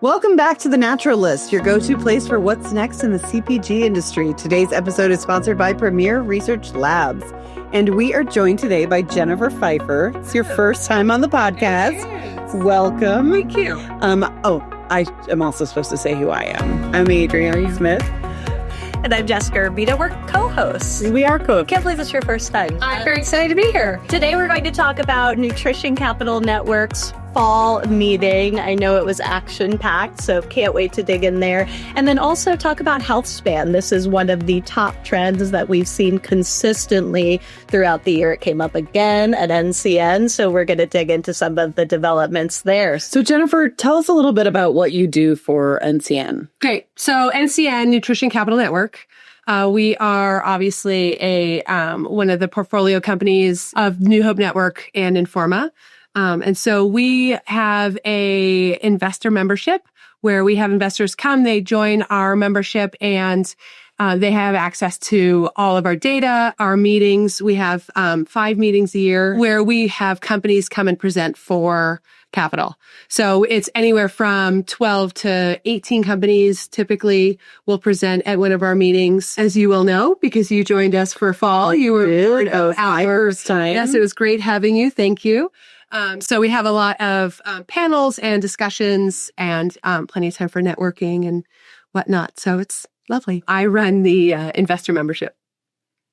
Welcome back to The Naturalist, your go-to place for what's next in the CPG industry. Today's episode is sponsored by Premier Research Labs. And we are joined today by Jennifer Pfeifer. It's your first time on the podcast. Welcome. Thank you. I am also supposed to say who I am. I'm Adrienne Smith. And I'm Jessica Rubino. We're co-hosts. We are co-hosts. Can't believe it's your first time. I'm very excited to be here. Today we're going to talk about Nutrition Capital Network's fall meeting. I know it was action-packed, so can't wait to dig in there. And then also talk about health span. This is one of the top trends that we've seen consistently throughout the year. It came up again at NCN, so we're going to dig into some of the developments there. So Jennifer, tell us a little bit about what you do for NCN. Great. So NCN, Nutrition Capital Network. We are obviously one of the portfolio companies of New Hope Network and Informa. And so we have a investor membership where we have investors come, they join our membership, and they have access to all of our data, our meetings. We have 5 meetings a year where we have companies come and present for capital. So it's anywhere from 12 to 18 companies typically will present at one of our meetings, as you will know, because you joined us for fall. You were my first time. Yes, it was great having you. Thank you. So we have a lot of panels and discussions and plenty of time for networking and whatnot. So it's lovely. I run the investor membership.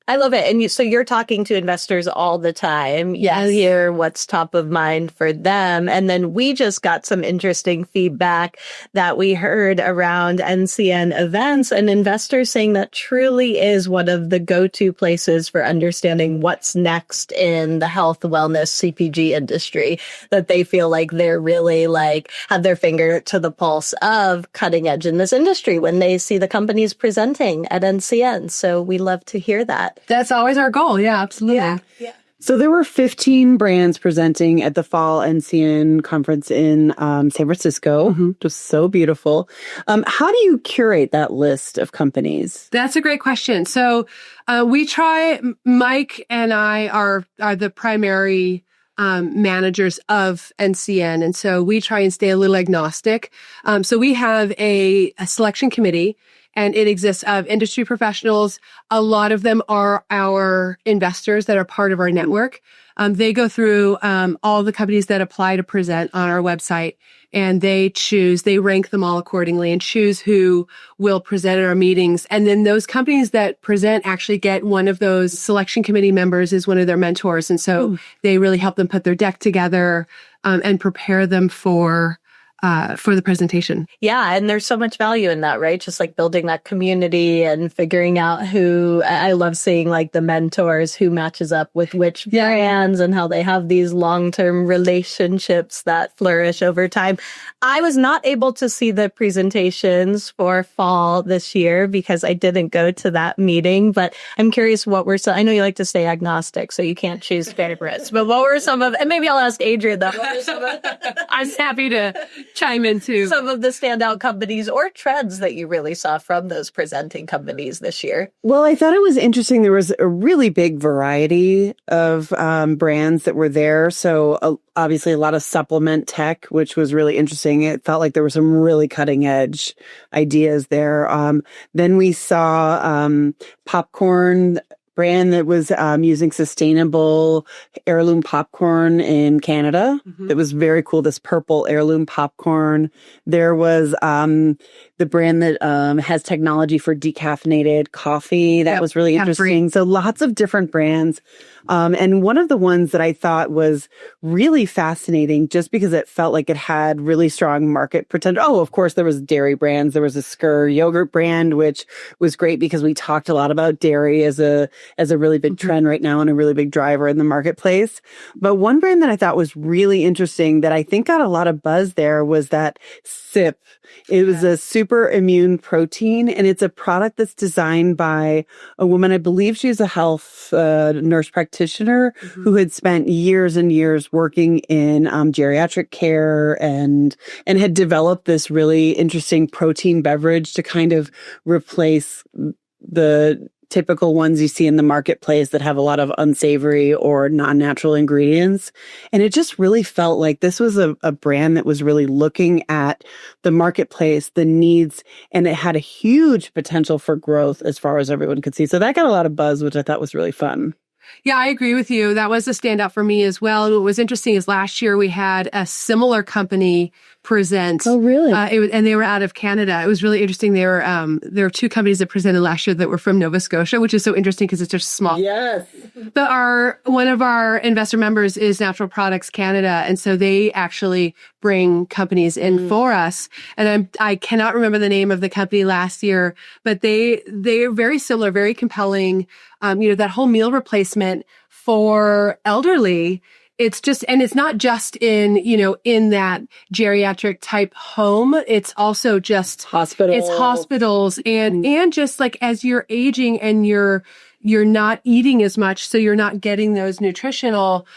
I love it. And so you're talking to investors all the time. Yes. You hear what's top of mind for them. And then we just got some interesting feedback that we heard around NCN events and investors saying that truly is one of the go-to places for understanding what's next in the health, wellness, CPG industry, that they feel like they're really have their finger to the pulse of cutting edge in this industry when they see the companies presenting at NCN. So we love to hear that. That's always our goal. Yeah, absolutely. Yeah. So there were 15 brands presenting at the Fall NCN conference in San Francisco. It was so beautiful. How do you curate that list of companies? That's a great question. So we try, Mike and I are the primary managers of NCN. And so we try and stay a little agnostic. So we have a selection committee, and it exists of industry professionals. A lot of them are our investors that are part of our network. They go through all the companies that apply to present on our website, and they rank them all accordingly and choose who will present at our meetings. And then those companies that present actually get one of those selection committee members as one of their mentors. And so they really help them put their deck together and prepare them for the presentation. Yeah. And there's so much value in that, right? Just like building that community and figuring out who, I love seeing like the mentors who matches up with which brands and how they have these long-term relationships that flourish over time. I was not able to see the presentations for fall this year because I didn't go to that meeting, but I'm curious I know you like to stay agnostic, so you can't choose favorites, but what were some of, and maybe I'll ask Adrienne though, I'm happy to chime in too. Some of the standout companies or trends that you really saw from those presenting companies this year. Well, I thought it was interesting. There was a really big variety of brands that were there. So obviously a lot of supplement tech, which was really interesting. It felt like there were some really cutting edge ideas there. Then we saw popcorn brand that was using sustainable heirloom popcorn in Canada. It was very cool, this purple heirloom popcorn. There was the brand that has technology for decaffeinated coffee. That was really interesting. So lots of different brands. And one of the ones that I thought was really fascinating, just because it felt like it had really strong market potential. Oh, of course, there was dairy brands. There was a Skyr yogurt brand, which was great because we talked a lot about dairy as a really big trend right now and a really big driver in the marketplace. But one brand that I thought was really interesting that I think got a lot of buzz there was that SIP. It was a super immune protein, and it's a product that's designed by a woman. I believe she's a health nurse practitioner who had spent years and years working in geriatric care and had developed this really interesting protein beverage to kind of replace the typical ones you see in the marketplace that have a lot of unsavory or non-natural ingredients. And it just really felt like this was a brand that was really looking at the marketplace, the needs, and it had a huge potential for growth as far as everyone could see. So that got a lot of buzz, which I thought was really fun. Yeah, I agree with you. That was a standout for me as well. What was interesting is last year we had a similar company present. Oh, really? And they were out of Canada. It was really interesting. There were two companies that presented last year that were from Nova Scotia, which is so interesting because it's just small. Yes. But one of our investor members is Natural Products Canada, and so they actually bring companies in for us. And I cannot remember the name of the company last year, but they're very similar, very compelling. That whole meal replacement for elderly. It's not just in that geriatric type home. It's also just hospitals and just like as you're aging and you're not eating as much, so you're not getting those nutritional,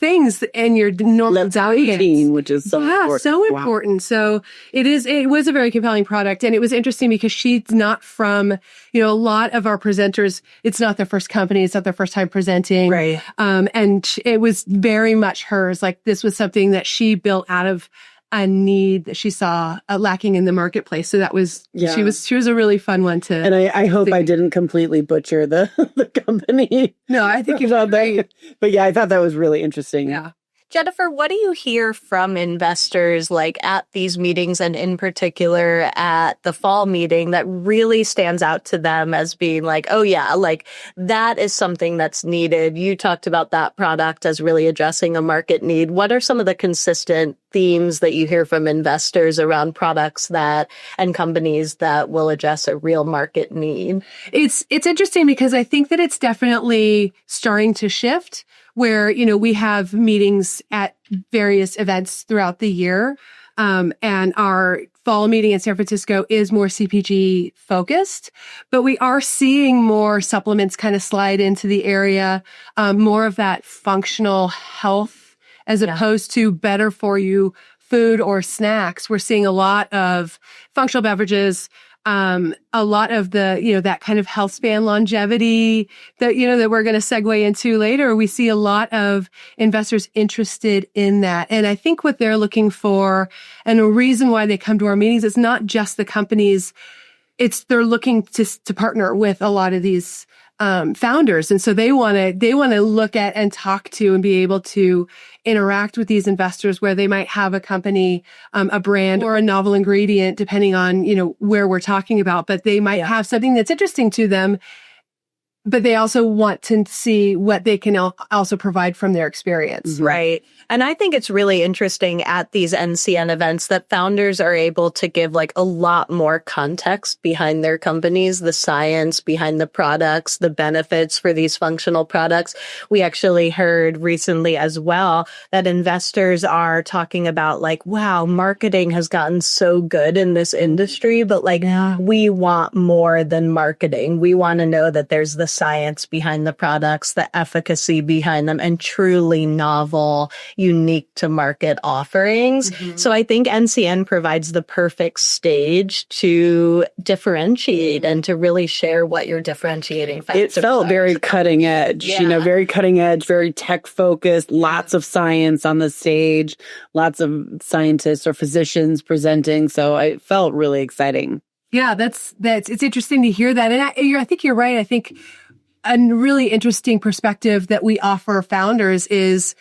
things and your normal protein, which is so important. So important. Wow. So it was a very compelling product. And it was interesting because she's not from, a lot of our presenters, it's not their first company. It's not their first time presenting. Right. And it was very much hers. Like this was something that she built out of a need that she saw lacking in the marketplace. So that was, she was a really fun one to. And I hope I didn't completely butcher the company. No, I think you thought that. But yeah, I thought that was really interesting. Yeah. Jennifer, what do you hear from investors like at these meetings and in particular at the fall meeting that really stands out to them as being like, oh yeah, like that is something that's needed. You talked about that product as really addressing a market need. What are some of the consistent themes that you hear from investors around products and companies that will address a real market need? It's interesting because I think that it's definitely starting to shift where, we have meetings at various events throughout the year. And our fall meeting in San Francisco is more CPG focused, but we are seeing more supplements kind of slide into the area, more of that functional health as opposed to better for you food or snacks. We're seeing a lot of functional beverages, a lot of the, that kind of health span longevity that, that we're going to segue into later. We see a lot of investors interested in that. And I think what they're looking for and a reason why they come to our meetings is not just the companies. They're looking to partner with a lot of these founders. And so they want to look at and talk to and be able to interact with these investors where they might have a company, a brand or a novel ingredient, depending on, where we're talking about, but they might have something that's interesting to them, but they also want to see what they can also provide from their experience. Right. And I think it's really interesting at these NCN events that founders are able to give like a lot more context behind their companies, the science behind the products, the benefits for these functional products. We actually heard recently as well that investors are talking about like, wow, marketing has gotten so good in this industry, but like we want more than marketing. We want to know that there's the science behind the products, the efficacy behind them, and truly novel, unique to market offerings. Mm-hmm. So I think NCN provides the perfect stage to differentiate and to really share what your differentiating factors It felt are. very cutting edge, very cutting edge, very tech focused, lots of science on the stage, lots of scientists or physicians presenting. So it felt really exciting. Yeah, it's interesting to hear that. And I think you're right. I think a really interesting perspective that we offer founders is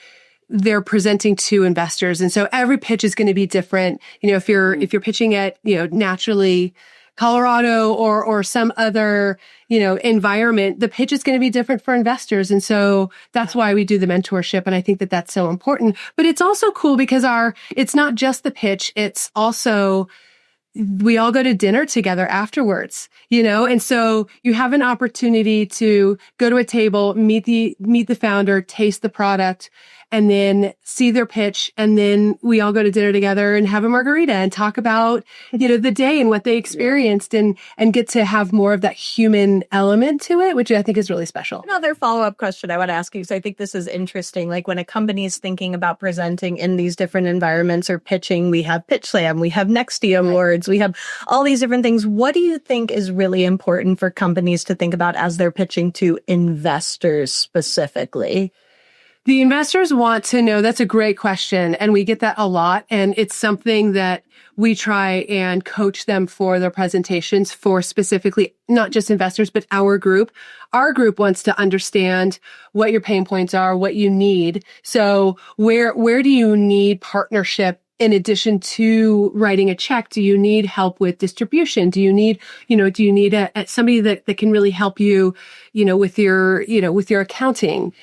they're presenting to investors. And so every pitch is going to be different. If you're pitching at, naturally Colorado or some other, environment, the pitch is going to be different for investors. And so that's why we do the mentorship. And I think that that's so important, but it's also cool because it's not just the pitch. It's also, we all go to dinner together afterwards, and so you have an opportunity to go to a table, meet the founder, taste the product, and then see their pitch. And then we all go to dinner together and have a margarita and talk about, the day and what they experienced and get to have more of that human element to it, which I think is really special. Another follow-up question I want to ask you, because I think this is interesting. Like when a company is thinking about presenting in these different environments or pitching, we have Pitch Slam, we have Nexty Awards, we have all these different things. What do you think is really important for companies to think about as they're pitching to investors specifically? The investors want to know, that's a great question. And we get that a lot. And it's something that we try and coach them for their presentations for specifically not just investors, but our group. Our group wants to understand what your pain points are, what you need. So where do you need partnership? In addition to writing a check, do you need help with distribution? Do you need, somebody that can really help you, with your accounting?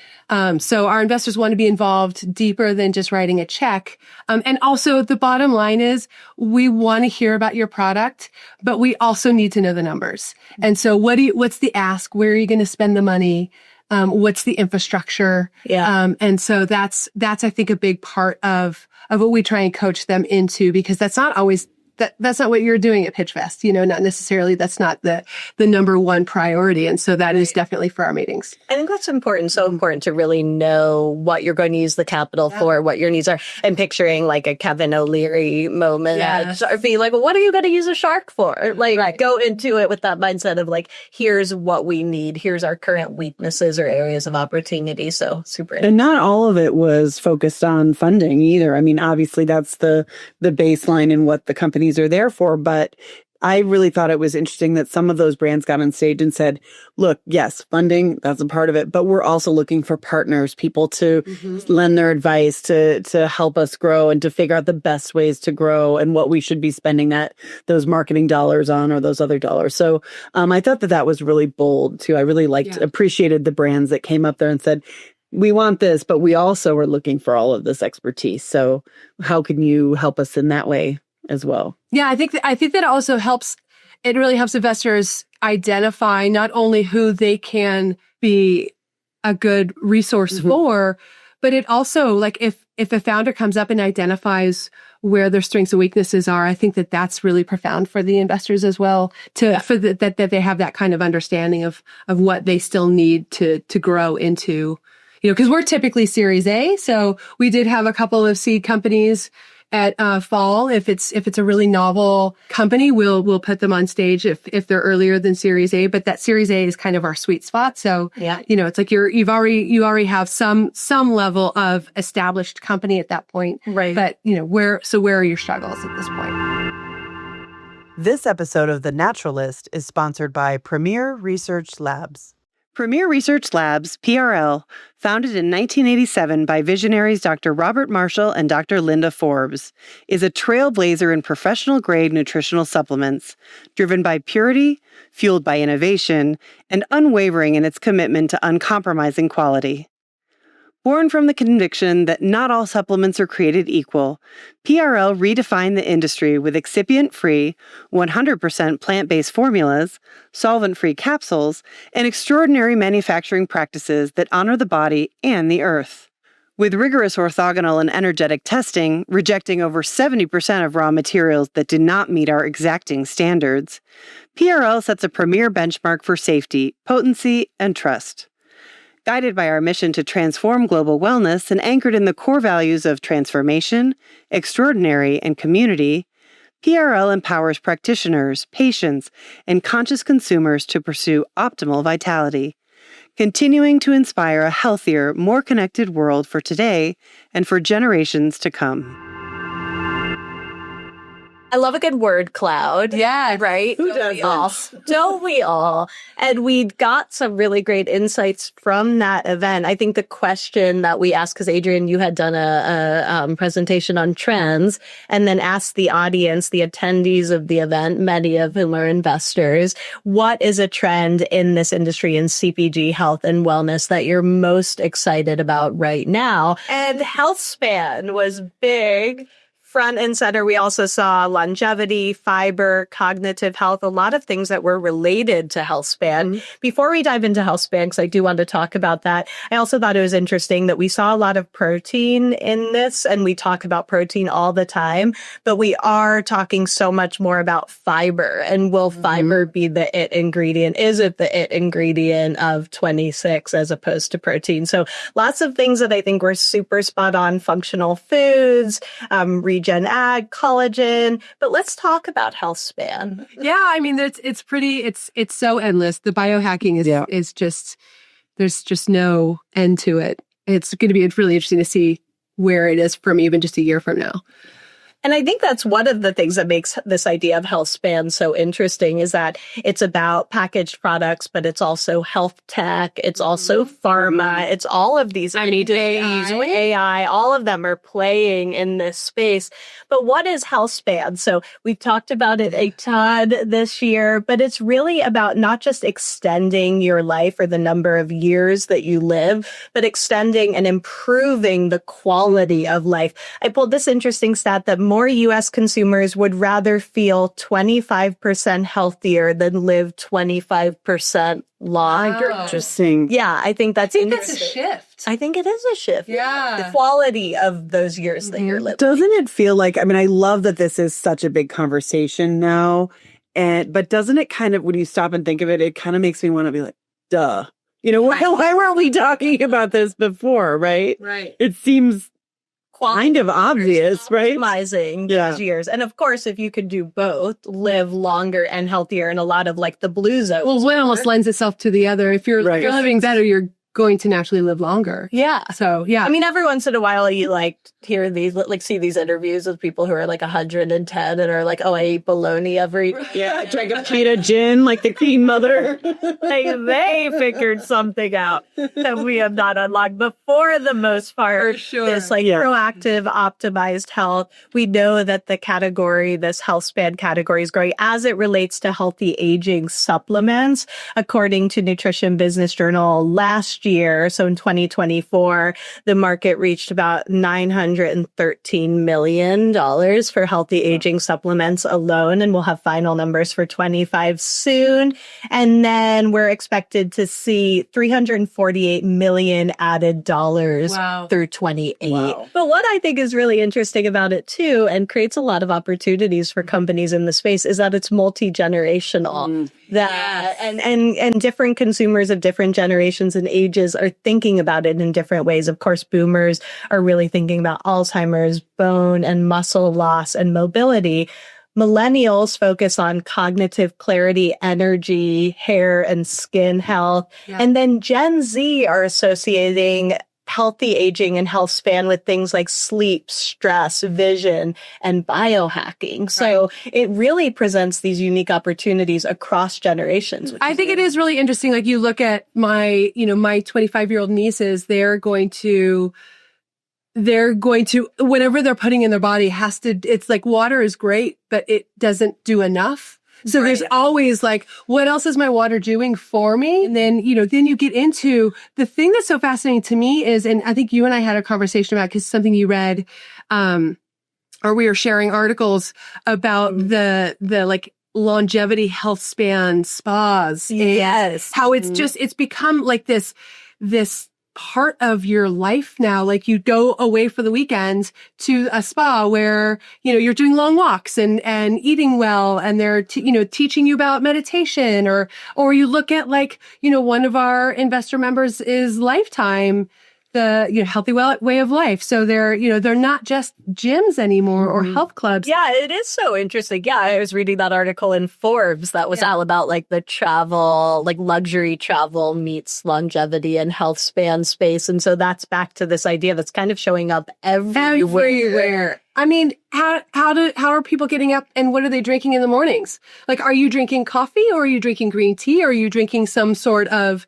So our investors want to be involved deeper than just writing a check. And also the bottom line is we want to hear about your product, but we also need to know the numbers. And so what's the ask? Where are you going to spend the money? What's the infrastructure? Yeah. And so that's, I think, a big part of what we try and coach them into, because that's not always, that's not what you're doing at PitchFest. Not necessarily, that's not the number one priority. And so that is definitely for our meetings. I think that's important. So important to really know what you're going to use the capital for, what your needs are. And picturing like a Kevin O'Leary moment at Sharpie, like, well, what are you going to use a shark for? Like, go into it with that mindset of like, here's what we need. Here's our current weaknesses or areas of opportunity. So super. And not all of it was focused on funding either. I mean, obviously that's the baseline and what the companies are there for, but I really thought it was interesting that some of those brands got on stage and said, look, yes, funding, that's a part of it, but we're also looking for partners, people to lend their advice, to help us grow and to figure out the best ways to grow and what we should be spending those marketing dollars on or those other dollars. So I thought that was really bold too. I really appreciated the brands that came up there and said, we want this, but we also are looking for all of this expertise. So how can you help us in that way as well? Yeah, I think that also helps. It really helps investors identify not only who they can be a good resource for, but it also, like, if a founder comes up and identifies where their strengths and weaknesses are, I think that's really profound for the investors as well, that they have that kind of understanding of what they still need to grow into. Because we're typically Series A, so we did have a couple of seed companies at Fall. If it's a really novel company, we'll put them on stage if they're earlier than Series A. But that Series A is kind of our sweet spot. So it's like you already have some level of established company at that point, right? But where are your struggles at this point? This episode of The Naturalist is sponsored by Premier Research Labs. Premier Research Labs, PRL, founded in 1987 by visionaries Dr. Robert Marshall and Dr. Linda Forbes, is a trailblazer in professional-grade nutritional supplements, driven by purity, fueled by innovation, and unwavering in its commitment to uncompromising quality. Born from the conviction that not all supplements are created equal, PRL redefined the industry with excipient-free, 100% plant-based formulas, solvent-free capsules, and extraordinary manufacturing practices that honor the body and the earth. With rigorous orthogonal and energetic testing, rejecting over 70% of raw materials that did not meet our exacting standards, PRL sets a premier benchmark for safety, potency, and trust. Guided by our mission to transform global wellness and anchored in the core values of transformation, extraordinary, and community, PRL empowers practitioners, patients, and conscious consumers to pursue optimal vitality, continuing to inspire a healthier, more connected world for today and for generations to come. I love a good word cloud. Yeah. Right? Who doesn't? Don't we all? And we got some really great insights from that event. I think the question that we asked, because Adrienne, you had done a presentation on trends, and then asked the audience, the attendees of the event, many of whom are investors, what is a trend in this industry in CPG, health and wellness, that you're most excited about right now? And health span was big front and center, we also saw longevity, fiber, cognitive health, a lot of things that were related to health span. Before we dive into health span, because I do want to talk about that, I also thought it was interesting that we saw a lot of protein in this, and we talk about protein all the time, but we are talking so much more about fiber. And will fiber be the it ingredient? Is it the it ingredient of 26 as opposed to protein? So lots of things that I think were super spot on: functional foods, regen ag, collagen. But let's talk about health span. Yeah, I mean, it's so endless. The biohacking is just, there's just no end to it. It's really interesting to see where it is from even just a year from now. And I think that's one of the things that makes this idea of health span so interesting, is that it's about packaged products, but it's also health tech. It's also pharma. It's all of these. I mean, AI, all of them are playing in this space. But what is health span? So we've talked about it a ton this year, but it's really about not just extending your life or the number of years that you live, but extending and improving the quality of life. I pulled this interesting stat that more U.S. consumers would rather feel 25% healthier than live 25% longer. Wow. Interesting. Yeah, I think that's That's a shift. I think it is a shift. Yeah. The quality of those years that you're living. Doesn't it feel like, I mean, I love that this is such a big conversation now, but doesn't it kind of, when you stop and think of it, it kind of makes me want to be like, duh. You know, why weren't we talking about this before, right? Right. It seems kind of obvious, right? Optimizing those years. And of course, if you could do both, live longer and healthier in a lot of like the blue zones. Well, one almost lends itself to the other. If you're living better, you're going to naturally live longer. Yeah. So, yeah. I mean, every once in a while you like hear these, like see these interviews with people who are like 110 and are like, oh, I ate bologna every day. Yeah, I drank a pint of gin like the Queen Mother. They figured something out that we have not unlocked. But for the most part, this like proactive, optimized health, we know that the category, this health span category, is growing as it relates to healthy aging supplements. According to Nutrition Business Journal last year, so in 2024, the market reached about $913 million for healthy aging supplements alone. And we'll have final numbers for 25 soon. And then we're expected to see $348 million added dollars through 28. Wow. But what I think is really interesting about it too, and creates a lot of opportunities for companies in the space, is that it's multi-generational. And different consumers of different generations and ages are thinking about it in different ways. Of course, boomers are really thinking about Alzheimer's, bone and muscle loss, and mobility. Millennials focus on cognitive clarity, energy, hair and skin health. Yeah. And then Gen Z are associating healthy aging and health span with things like sleep, stress, vision, and biohacking. So it really presents these unique opportunities across generations. I think it is really interesting. Like you look at my 25-year-old nieces, they're going to, whatever they're putting in their body it's like water is great, but it doesn't do enough. So there's always like, what else is my water doing for me? And then, then you get into the thing that's so fascinating to me is, and I think you and I had a conversation about, because something you read, or we were sharing articles about the like longevity health span spas. Yes. How it's become like this part of your life now. Like you go away for the weekend to a spa where, you're doing long walks and eating well, and they're, teaching you about meditation, or you look at like, one of our investor members is Lifetime, the healthy way of life. So they're not just gyms anymore or health clubs. Yeah, it is so interesting. Yeah, I was reading that article in Forbes that was all about like the travel, like luxury travel meets longevity and health span space. And so that's back to this idea that's kind of showing up everywhere. I mean, how are people getting up, and what are they drinking in the mornings? Like, are you drinking coffee, or are you drinking green tea, or are you drinking some sort of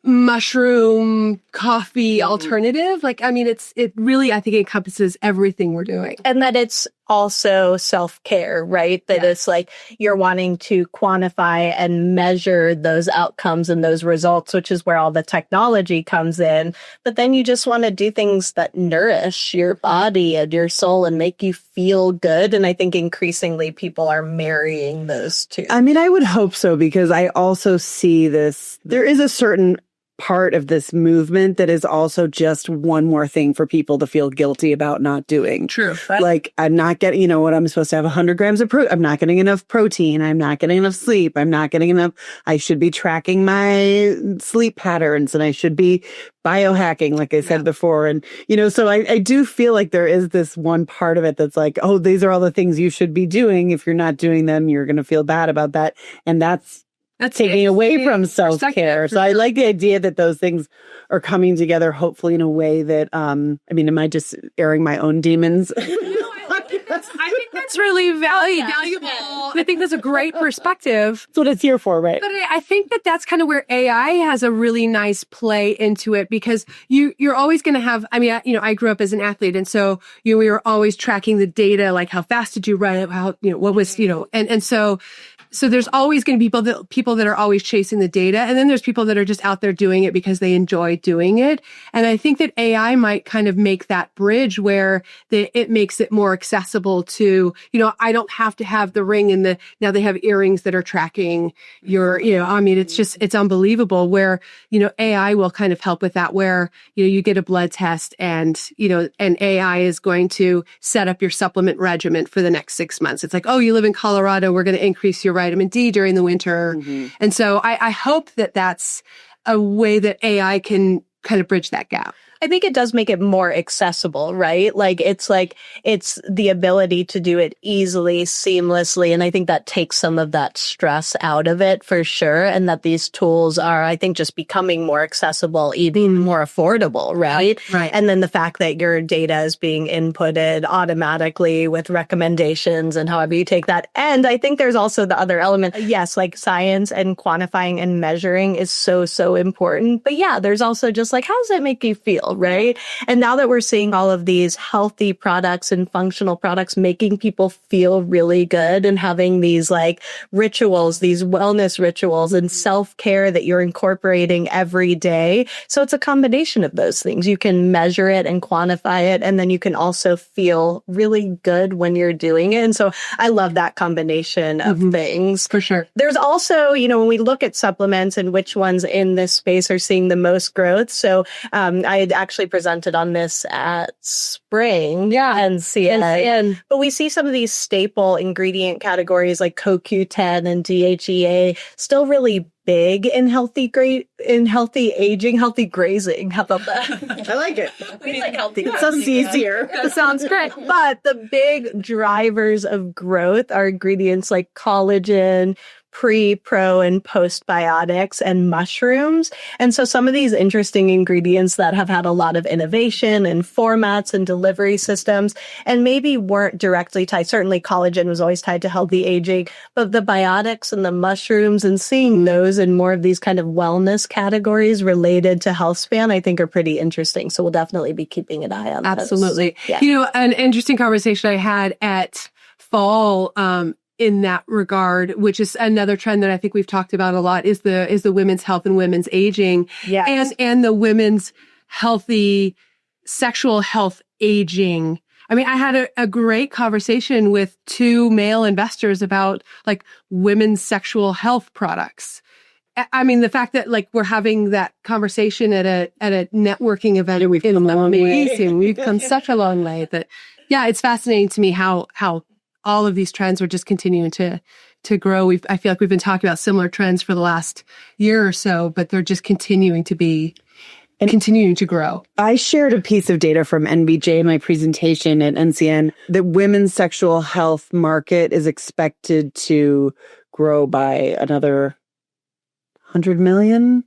mushroom coffee alternative? Like, I mean, it really, I think, encompasses everything we're doing. And that it's also self-care, right? That it's like you're wanting to quantify and measure those outcomes and those results, which is where all the technology comes in. But then you just want to do things that nourish your body and your soul and make you feel good. And I think increasingly people are marrying those two. I mean, I would hope so, because I also see this. There is a certain part of this movement that is also just one more thing for people to feel guilty about not doing. True. Like, I'm not getting, what I'm supposed to have 100 grams of protein. I'm not getting enough protein. I'm not getting enough sleep. I'm not getting enough. I should be tracking my sleep patterns, and I should be biohacking, like I said before. And, so I do feel like there is this one part of it that's like, oh, these are all the things you should be doing. If you're not doing them, you're going to feel bad about that. And that's taking away from self-care. So I like the idea that those things are coming together, hopefully in a way that, am I just airing my own demons? I think that's really valuable. I think that's a great perspective. That's what it's here for, right? But I think that that's kind of where AI has a really nice play into it, because you're always going to have, I grew up as an athlete. And so, we were always tracking the data, like how fast did you run? How, what was, and so there's always going to be people that are always chasing the data. And then there's people that are just out there doing it because they enjoy doing it. And I think that AI might kind of make that bridge where it makes it more accessible to, I don't have to have the ring and now they have earrings that are tracking your, it's unbelievable where, AI will kind of help with that, where, you get a blood test and, and AI is going to set up your supplement regimen for the next 6 months. It's like, oh, you live in Colorado, we're going to increase your vitamin D during the winter. Mm-hmm. And so I hope that that's a way that AI can kind of bridge that gap. I think it does make it more accessible, right? It's the ability to do it easily, seamlessly. And I think that takes some of that stress out of it for sure. And that these tools are, I think, just becoming more accessible, even more affordable, right? Right. And then the fact that your data is being inputted automatically with recommendations and however you take that. And I think there's also the other element. Yes, like science and quantifying and measuring is so, so important. But yeah, there's also just like, how does that make you feel? Right. And now that we're seeing all of these healthy products and functional products making people feel really good and having these like rituals, these wellness rituals and self-care that you're incorporating every day. So it's a combination of those things. You can measure it and quantify it. And then you can also feel really good when you're doing it. And so I love that combination of things. For sure. There's also, when we look at supplements and which ones in this space are seeing the most growth. So I had actually presented on this at Spring NCN. But we see some of these staple ingredient categories like CoQ10 and DHEA still really big in healthy aging, healthy grazing. How about that? I like it. We like healthy. It sounds easier. That sounds great. But the big drivers of growth are ingredients like collagen, pre, pro, and post-biotics, and mushrooms. And so some of these interesting ingredients that have had a lot of innovation and formats and delivery systems, and maybe weren't directly tied. Certainly collagen was always tied to healthy aging, but the biotics and the mushrooms and seeing those in more of these kind of wellness categories related to health span, I think are pretty interesting. So we'll definitely be keeping an eye on Absolutely. those. Yeah. An interesting conversation I had at Fall, in that regard, which is another trend that I think we've talked about a lot, is the women's health and women's aging, and the women's healthy sexual health aging. I had a great conversation with two male investors about like women's sexual health products. The fact that like we're having that conversation at a networking event, we've come a long way. We've come such a long way that, it's fascinating to me how all of these trends are just continuing to grow. I feel like we've been talking about similar trends for the last year or so, but they're just continuing to grow. I shared a piece of data from NBJ in my presentation at NCN that women's sexual health market is expected to grow by another 100 million.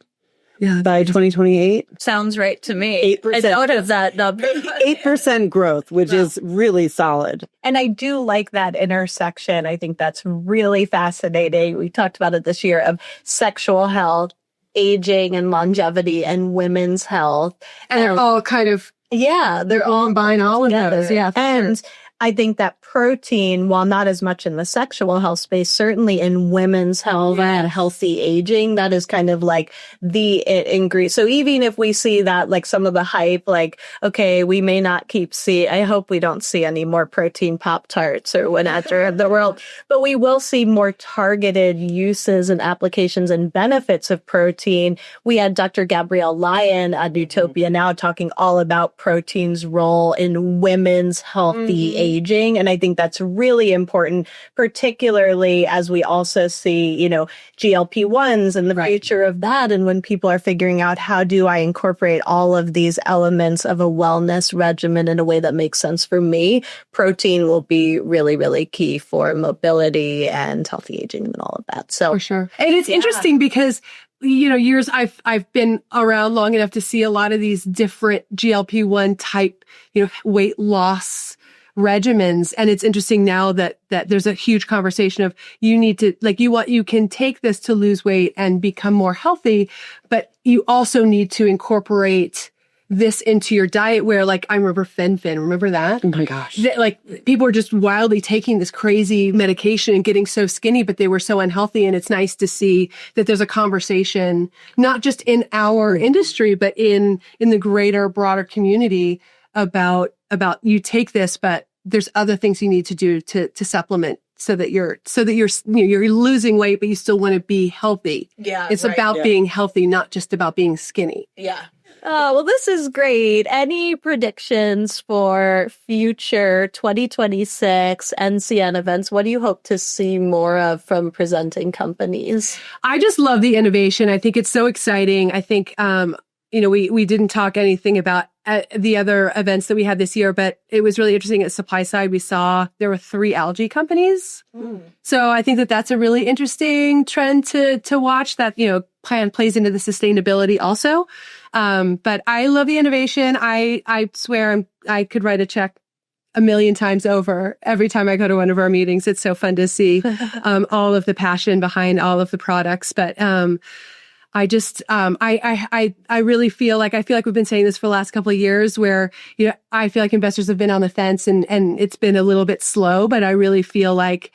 Yeah, by 2028. Sounds right to me. 8%. I noted that number. 8% growth, which is really solid. And I do like that intersection. I think that's really fascinating. We talked about it this year of sexual health, aging and longevity, and women's health. And they're all kind of they're all combine all of those. Yeah. And I think that protein, while not as much in the sexual health space, certainly in women's health and healthy aging, that is kind of like the ingredient. So even if we see that, like some of the hype, like, okay, we may not I hope we don't see any more protein Pop-Tarts or whatever in the world, but we will see more targeted uses and applications and benefits of protein. We had Dr. Gabrielle Lyon at Utopia Now talking all about protein's role in women's healthy aging. And I think that's really important, particularly as we also see, GLP-1s and the future of that. And when people are figuring out how do I incorporate all of these elements of a wellness regimen in a way that makes sense for me, protein will be really, really key for mobility and healthy aging and all of that. So for sure. And it's interesting because I've been around long enough to see a lot of these different GLP-1 type, weight loss regimens. And it's interesting now that there's a huge conversation of you can take this to lose weight and become more healthy, but you also need to incorporate this into your diet where I remember Fen-Phen. Remember that? Oh my gosh. People were just wildly taking this crazy medication and getting so skinny, but they were so unhealthy. And it's nice to see that there's a conversation, not just in our industry, but in the greater, broader community about you take this, but there's other things you need to do to supplement so that you're losing weight, but you still want to be healthy. Yeah. It's about being healthy, not just about being skinny. Yeah. Oh, well, this is great. Any predictions for future 2026 NCN events? What do you hope to see more of from presenting companies? I just love the innovation. I think it's so exciting. I think, we didn't talk anything about the other events that we had this year, but it was really interesting. At supply side, we saw there were 3 algae companies. So I think that's a really interesting trend to watch that, plays into the sustainability also. But I love the innovation. I swear I could write a check 1 million times over every time I go to one of our meetings. It's so fun to see all of the passion behind all of the products. But I just, I really feel like we've been saying this for the last couple of years where, I feel like investors have been on the fence and it's been a little bit slow, but I really feel like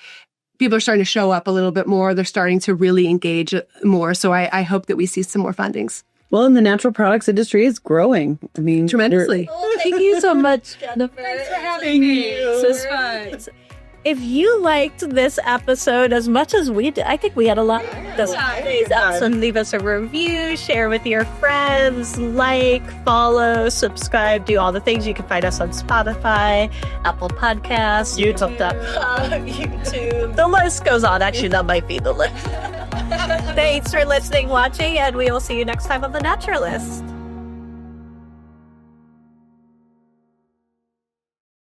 people are starting to show up a little bit more. They're starting to really engage more. So I hope that we see some more fundings. Well, and the natural products industry is growing. I mean, tremendously. Oh, thank you so much, Jennifer. Thanks for having me. This was fun. If you liked this episode as much as we did, I think we had a lot of this episode. Leave us a review, share with your friends, follow, subscribe, do all the things. You can find us on Spotify, Apple Podcasts, YouTube. The list goes on. Actually, that might be the list. Thanks for listening, watching, and we will see you next time on The Naturalist.